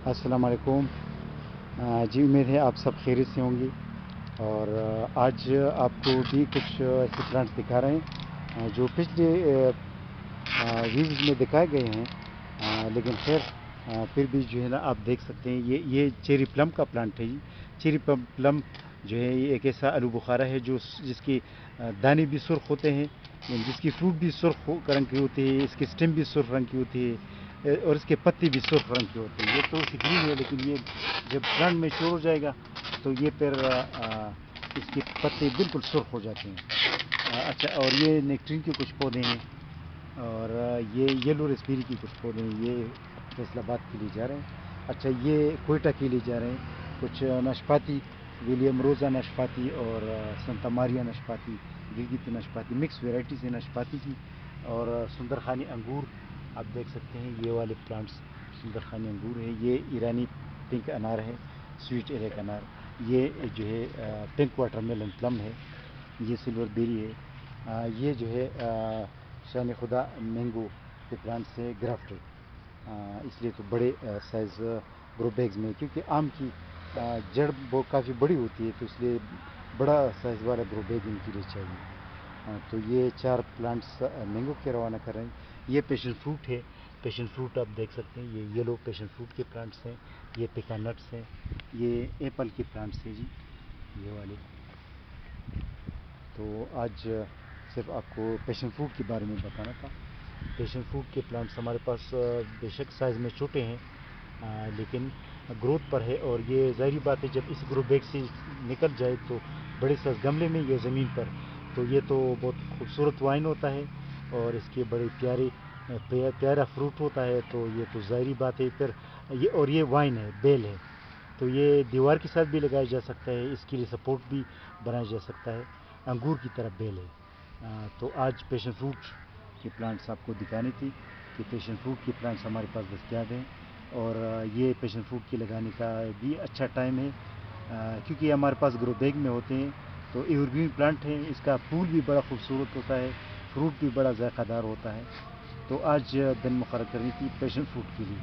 السلام علیکم۔ جی امید ہے آپ سب خیریت سے ہوں گے، اور آج آپ کو بھی کچھ ایسے پلانٹس دکھا رہے ہیں جو پچھلے ویڈیوز میں دکھائے گئے ہیں، لیکن خیر پھر بھی جو ہے نا آپ دیکھ سکتے ہیں یہ چیری پلم کا پلانٹ ہے جی۔ چیری پلم جو ہے یہ ایک ایسا آلو بخارا ہے جس کی دانے بھی سرخ ہوتے ہیں، جس کی فروٹ بھی سرخ رنگ کی ہوتی ہے، اس کی اسٹیم بھی سرخ رنگ کی ہوتی ہے، اور اس کے پتے بھی سرخ رنگ کے ہوتے ہیں۔ یہ تو گرین ہے، لیکن یہ جب پلانٹ میں شور ہو جائے گا تو یہ پھر اس کے پتے بالکل سرخ ہو جاتے ہیں۔ اچھا، اور یہ نیکٹرین کے کچھ پودے ہیں، اور یہ یلو ریسبیری کی کچھ پودے ہیں، یہ فیصل آباد کے لیے جا رہے ہیں۔ اچھا، یہ کوئٹہ کے لیے جا رہے ہیں۔ کچھ ناشپاتی، ولیم روزا ناشپاتی اور سنتا ماریا ناشپاتی، گلگت ناشپاتی، مکس ویرائٹیز ہیں ناشپاتی کی، اور سندرخانی انگور آپ دیکھ سکتے ہیں۔ یہ والے پلانٹس سندرخانی انگور ہے۔ یہ ایرانی پنک انار ہے، سویٹ ایریک انار۔ یہ جو ہے پنک واٹر میلن پلم ہے۔ یہ سلور بیری ہے۔ یہ جو ہے شان خدا مینگو کے پلانٹس ہے، گرافٹڈ، اس لیے تو بڑے سائز گرو بیگز میں، کیونکہ آم کی جڑ کافی بڑی ہوتی ہے، تو اس لیے بڑا سائز والا گرو بیگ ان کے لیے چاہیے۔ تو یہ 4 پلانٹس مینگو کے روانہ کر رہے ہیں۔ یہ پیشن فروٹ ہے۔ پیشن فروٹ آپ دیکھ سکتے ہیں، یہ یلو پیشن فروٹ کے پلانٹس ہیں۔ یہ پیکا نٹس ہیں۔ یہ ایپل کے پلانٹس ہیں جی، یہ والے۔ تو آج صرف آپ کو پیشن فروٹ کے بارے میں بتانا تھا۔ پیشن فروٹ کے پلانٹس ہمارے پاس بے شک سائز میں چھوٹے ہیں، لیکن گروتھ پر ہے، اور یہ ظاہری بات ہے جب اس گرو بیگ سے نکل جائے تو بڑے سائز گملے میں یا زمین پر، تو یہ تو بہت خوبصورت وائن ہوتا ہے، اور اس کے بڑے پیارا فروٹ ہوتا ہے، تو یہ تو ظاہری بات ہے پھر اور یہ وائن ہے، بیل ہے، تو یہ دیوار کے ساتھ بھی لگایا جا سکتا ہے، اس کے لیے سپورٹ بھی بنایا جا سکتا ہے۔ انگور کی طرح بیل ہے۔ تو آج پیشن فروٹ کے پلانٹس آپ کو دکھانے تھی کہ پیشن فروٹ کے پلانٹس ہمارے پاس دستیاب ہیں، اور یہ پیشن فروٹ کے لگانے کا بھی اچھا ٹائم ہے، کیونکہ یہ ہمارے پاس گرو بیگ میں ہوتے ہیں، تو ایور گرین پلانٹ ہے، اس کا پھول بھی بڑا خوبصورت ہوتا ہے، فروٹ بھی بڑا ذائقہ دار ہوتا ہے۔ تو آج دن مقرر کرنی تھی پیشن فروٹ کے لیے۔